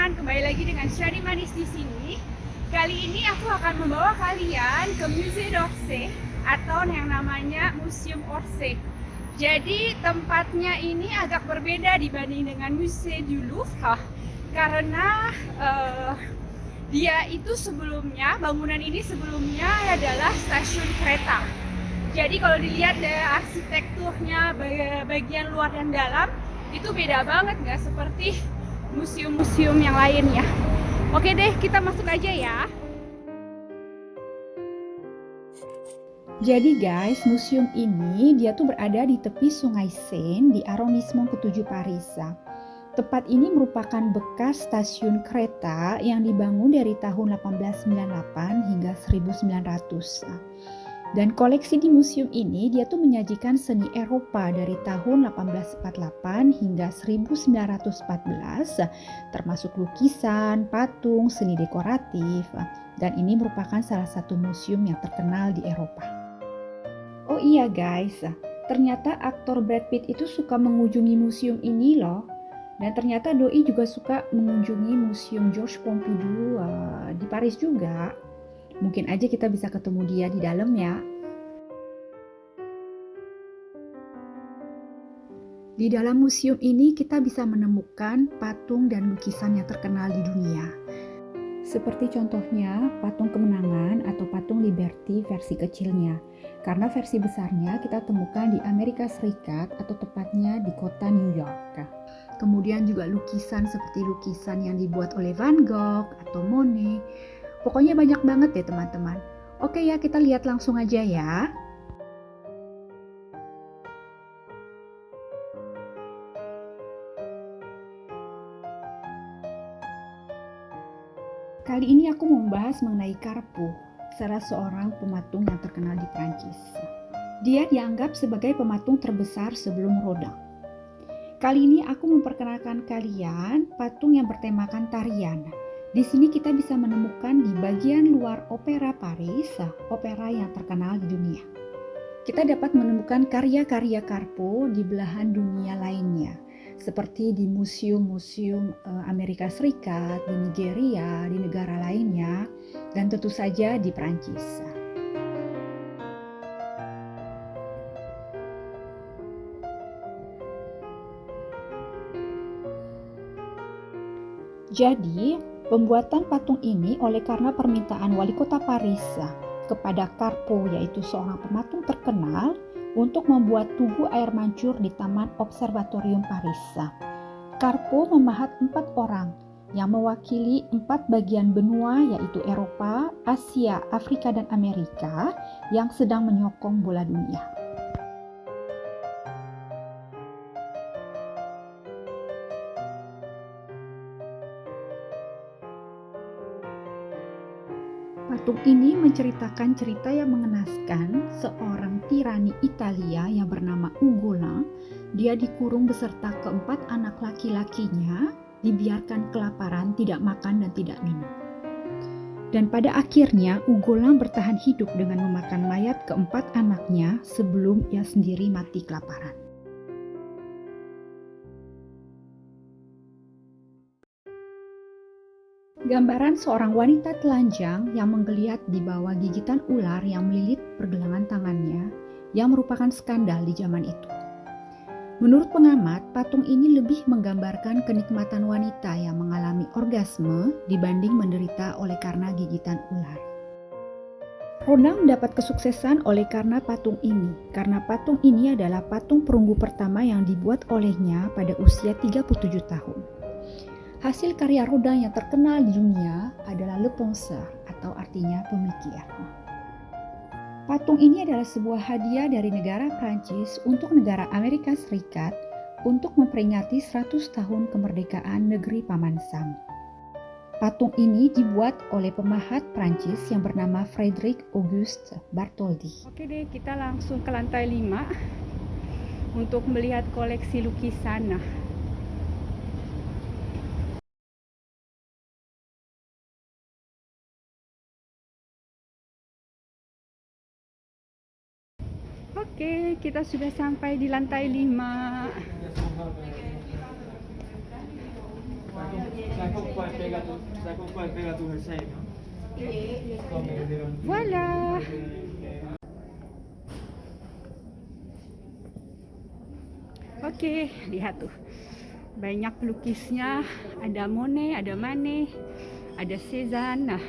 teman-teman, kembali lagi dengan Shari Manis di sini. Kali ini aku akan membawa kalian ke Musée d'Orsay atau yang namanya Museum Orsay. Jadi tempatnya ini agak berbeda dibanding dengan Musée du Louvre karena dia itu sebelumnya, bangunan ini sebelumnya adalah stasiun kereta. Jadi kalau dilihat dari arsitekturnya bagian luar dan dalam itu beda banget, nggak seperti museum-museum yang lainnya. Oke deh, kita masuk aja ya. Jadi guys, museum ini dia tuh berada di tepi Sungai Seine di arrondissement ke-7 Paris. Tempat ini merupakan bekas stasiun kereta yang dibangun dari tahun 1898 hingga 1900. Dan koleksi di museum ini dia tuh menyajikan seni Eropa dari tahun 1848 hingga 1914, termasuk lukisan, patung, seni dekoratif, dan ini merupakan salah satu museum yang terkenal di Eropa. Oh iya guys, ternyata aktor Brad Pitt itu suka mengunjungi museum ini loh. Dan ternyata Doi juga suka mengunjungi Museum Georges Pompidou di Paris juga. Mungkin aja kita bisa ketemu dia di dalam ya. Di dalam museum ini kita bisa menemukan patung dan lukisan yang terkenal di dunia. Seperti contohnya patung kemenangan atau patung Liberty versi kecilnya. Karena versi besarnya kita temukan di Amerika Serikat atau tepatnya di kota New York. Kemudian juga lukisan seperti lukisan yang dibuat oleh Van Gogh atau Monet. Pokoknya banyak banget deh teman-teman. Oke ya, kita lihat langsung aja ya. Kali ini aku mau membahas mengenai Carpeaux, salah seorang pematung yang terkenal di Prancis. Dia dianggap sebagai pematung terbesar sebelum Rodin. Kali ini aku memperkenalkan kalian patung yang bertemakan tarian. Di sini kita bisa menemukan di bagian luar Opera Paris, opera yang terkenal di dunia. Kita dapat menemukan karya-karya Carpeaux di belahan dunia lainnya, seperti di museum-museum Amerika Serikat, di Nigeria, di negara lainnya, dan tentu saja di Prancis. Jadi, pembuatan patung ini oleh karena permintaan wali kota Paris kepada Carpeaux, yaitu seorang pematung terkenal, untuk membuat tugu air mancur di Taman Observatorium Paris. Carpeaux memahat 4 orang yang mewakili 4 bagian benua, yaitu Eropa, Asia, Afrika, dan Amerika yang sedang menyokong bola dunia. Patung ini menceritakan cerita yang mengenaskan seorang tirani Italia yang bernama Ugolin. Dia dikurung beserta keempat anak laki-lakinya, dibiarkan kelaparan, tidak makan dan tidak minum. Dan pada akhirnya Ugolin bertahan hidup dengan memakan mayat keempat anaknya sebelum ia sendiri mati kelaparan. Gambaran seorang wanita telanjang yang menggeliat di bawah gigitan ular yang melilit pergelangan tangannya, yang merupakan skandal di zaman itu. Menurut pengamat, patung ini lebih menggambarkan kenikmatan wanita yang mengalami orgasme dibanding menderita oleh karena gigitan ular. Rodin mendapat kesuksesan oleh karena patung ini, karena patung ini adalah patung perunggu pertama yang dibuat olehnya pada usia 37 tahun. Hasil karya Rodin yang terkenal di dunia adalah Le Penseur atau artinya pemikir. Patung ini adalah sebuah hadiah dari negara Prancis untuk negara Amerika Serikat untuk memperingati 100 tahun kemerdekaan negeri Paman Sam. Patung ini dibuat oleh pemahat Prancis yang bernama Frédéric Auguste Bartholdi. Oke deh, kita langsung ke lantai 5 untuk melihat koleksi lukisan. Oke, kita sudah sampai di lantai 5. Voila. Oke, lihat tuh. Banyak pelukisnya, ada Monet, ada Manet, ada Cézanne,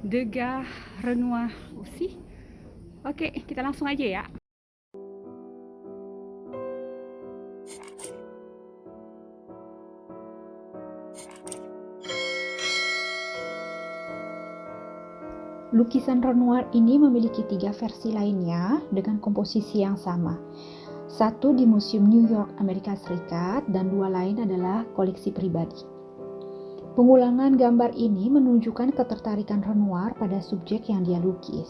Degas, Renoir aussi. Oke, kita langsung aja ya. Lukisan Renoir ini memiliki 3 versi lainnya dengan komposisi yang sama. Satu di Museum New York, Amerika Serikat, dan 2 lain adalah koleksi pribadi. Pengulangan gambar ini menunjukkan ketertarikan Renoir pada subjek yang dia lukis,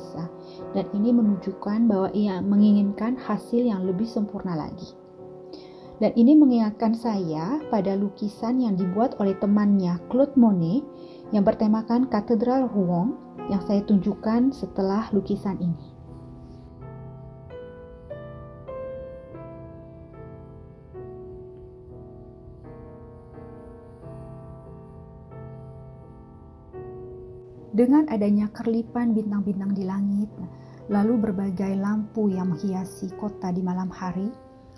dan ini menunjukkan bahwa ia menginginkan hasil yang lebih sempurna lagi. Dan ini mengingatkan saya pada lukisan yang dibuat oleh temannya Claude Monet yang bertemakan Katedral Rouen yang saya tunjukkan setelah lukisan ini. Dengan adanya kerlipan bintang-bintang di langit, lalu berbagai lampu yang menghiasi kota di malam hari,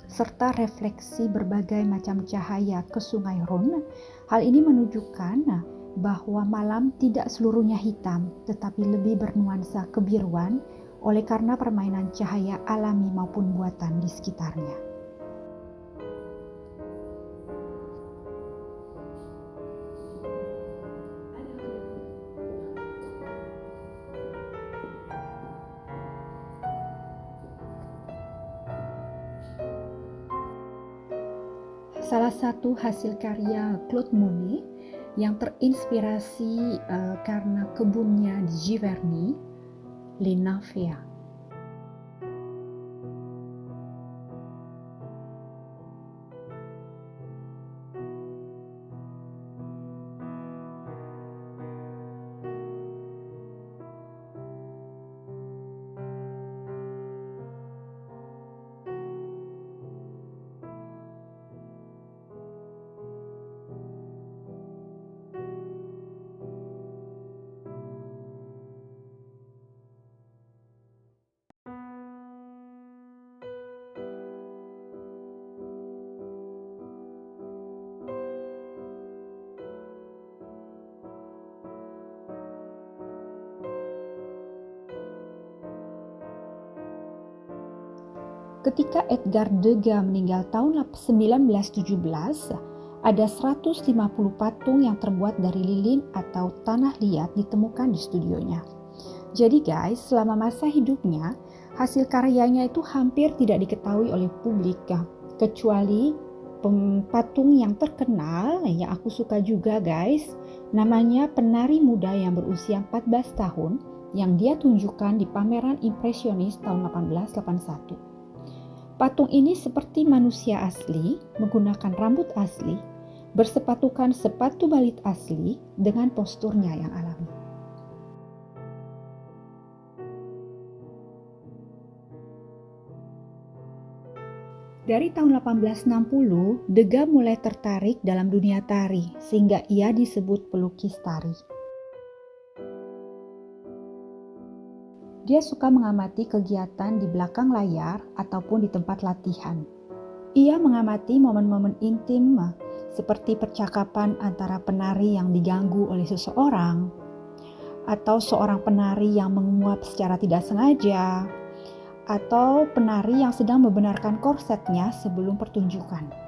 serta refleksi berbagai macam cahaya ke Sungai Rhône, hal ini menunjukkan bahwa malam tidak seluruhnya hitam, tetapi lebih bernuansa kebiruan oleh karena permainan cahaya alami maupun buatan di sekitarnya. Salah satu hasil karya Claude Monet yang terinspirasi karena kebunnya di Giverny, Les Nymphéas. Ketika Edgar Degas meninggal tahun 1917, ada 150 patung yang terbuat dari lilin atau tanah liat ditemukan di studionya. Jadi guys, selama masa hidupnya, hasil karyanya itu hampir tidak diketahui oleh publik, kecuali patung yang terkenal yang aku suka juga guys, namanya penari muda yang berusia 14 tahun yang dia tunjukkan di pameran impresionis tahun 1881. Patung ini seperti manusia asli, menggunakan rambut asli, bersepatukan sepatu balit asli dengan posturnya yang alami. Dari tahun 1860, Degas mulai tertarik dalam dunia tari, sehingga ia disebut pelukis tari. Dia suka mengamati kegiatan di belakang layar ataupun di tempat latihan. Ia mengamati momen-momen intim seperti percakapan antara penari yang diganggu oleh seseorang, atau seorang penari yang menguap secara tidak sengaja, atau penari yang sedang membenarkan korsetnya sebelum pertunjukan.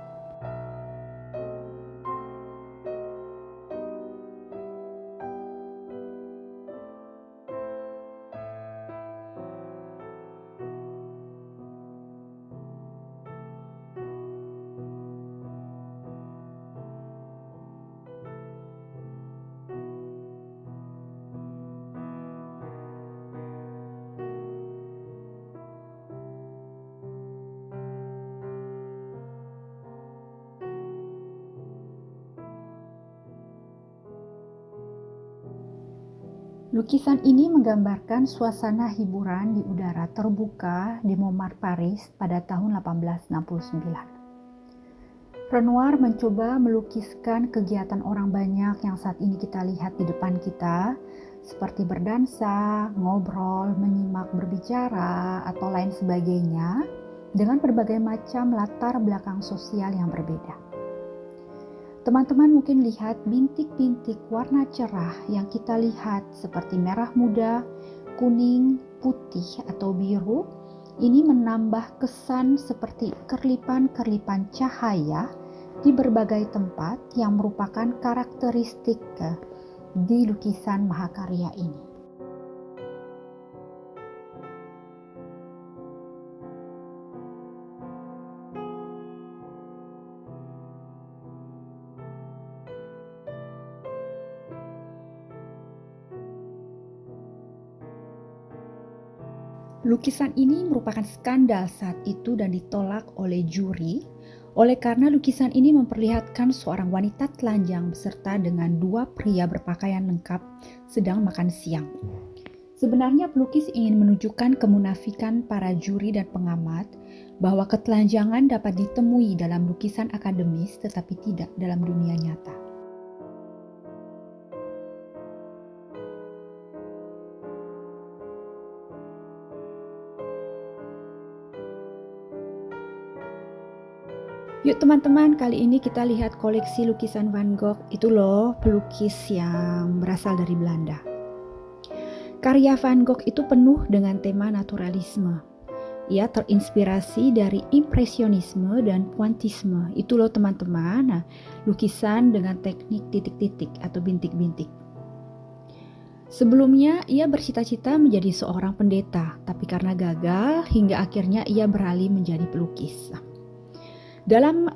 Lukisan ini menggambarkan suasana hiburan di udara terbuka di Montmartre, Paris pada tahun 1869. Renoir mencoba melukiskan kegiatan orang banyak yang saat ini kita lihat di depan kita, seperti berdansa, ngobrol, menyimak berbicara, atau lain sebagainya, dengan berbagai macam latar belakang sosial yang berbeda. Teman-teman mungkin lihat bintik-bintik warna cerah yang kita lihat seperti merah muda, kuning, putih, atau biru. Ini menambah kesan seperti kerlipan-kerlipan cahaya di berbagai tempat yang merupakan karakteristik di lukisan mahakarya ini. Lukisan ini merupakan skandal saat itu dan ditolak oleh juri, oleh karena lukisan ini memperlihatkan seorang wanita telanjang beserta dengan dua pria berpakaian lengkap sedang makan siang. Sebenarnya pelukis ingin menunjukkan kemunafikan para juri dan pengamat bahwa ketelanjangan dapat ditemui dalam lukisan akademis tetapi tidak dalam dunia nyata. Yuk teman-teman, kali ini kita lihat koleksi lukisan Van Gogh. Itu loh, pelukis yang berasal dari Belanda. Karya Van Gogh itu penuh dengan tema naturalisme. Ia terinspirasi dari impresionisme dan pointisme. Itu loh teman-teman, nah, lukisan dengan teknik titik-titik atau bintik-bintik. Sebelumnya ia bercita-cita menjadi seorang pendeta, tapi karena gagal hingga akhirnya ia beralih menjadi pelukis. Dalam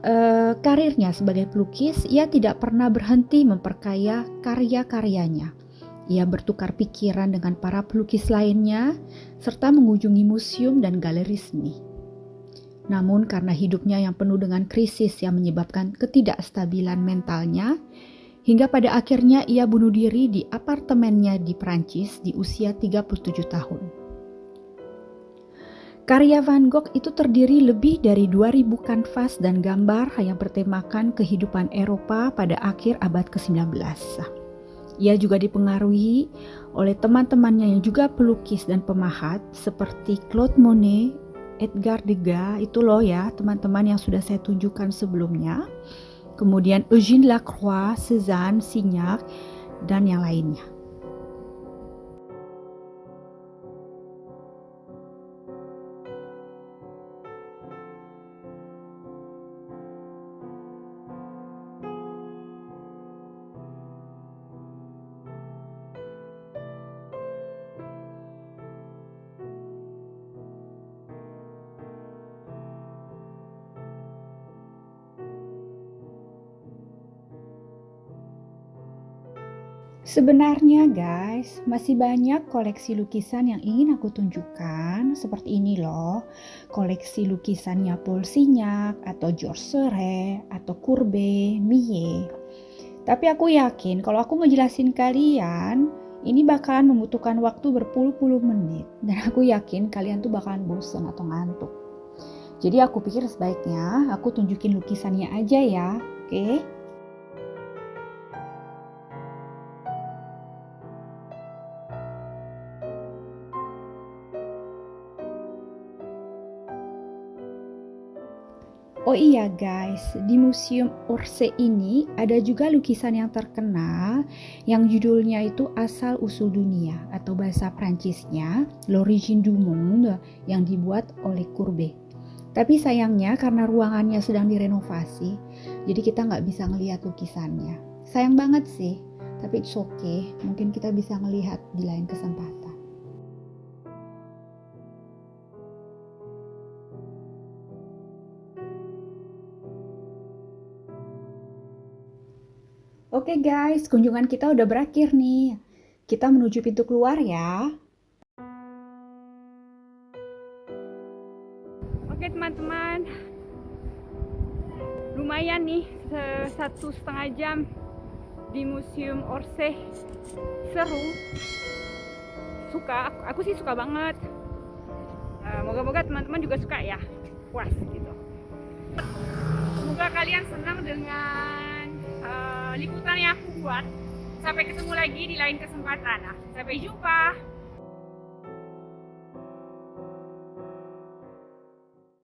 karirnya sebagai pelukis, ia tidak pernah berhenti memperkaya karya-karyanya. Ia bertukar pikiran dengan para pelukis lainnya, serta mengunjungi museum dan galeri seni. Namun karena hidupnya yang penuh dengan krisis yang menyebabkan ketidakstabilan mentalnya, hingga pada akhirnya ia bunuh diri di apartemennya di Prancis di usia 37 tahun. Karya Van Gogh itu terdiri lebih dari 2000 kanvas dan gambar yang bertemakan kehidupan Eropa pada akhir abad ke-19. Ia juga dipengaruhi oleh teman-temannya yang juga pelukis dan pemahat seperti Claude Monet, Edgar Degas, itu loh ya teman-teman yang sudah saya tunjukkan sebelumnya. Kemudian Eugène Lacroix, Cézanne, Signac, dan yang lainnya. Sebenarnya guys, masih banyak koleksi lukisan yang ingin aku tunjukkan seperti ini loh. Koleksi lukisannya Paul Signac atau Georges Seurat atau Courbet, Millet. Tapi aku yakin kalau aku ngejelasin kalian, ini bakalan membutuhkan waktu berpuluh-puluh menit. Dan aku yakin kalian tuh bakalan bosen atau ngantuk. Jadi aku pikir sebaiknya aku tunjukin lukisannya aja ya, oke? Oh iya guys, di Museum Orsay ini ada juga lukisan yang terkenal yang judulnya itu Asal Usul Dunia atau bahasa Prancisnya L'Origine du Monde yang dibuat oleh Courbet. Tapi sayangnya karena ruangannya sedang direnovasi, jadi kita nggak bisa ngelihat lukisannya. Sayang banget sih, tapi it's okay, mungkin kita bisa ngelihat di lain kesempatan. Oke guys, kunjungan kita udah berakhir nih. Kita menuju pintu keluar ya. Oke teman-teman, lumayan nih 1,5 jam di Museum Orsay. Seru, suka, aku sih suka banget. Moga-moga teman-teman juga suka ya, puas gitu. Semoga Semoga kalian senang dengan liputan yang aku buat. Sampai ketemu lagi di lain kesempatan. Sampai jumpa.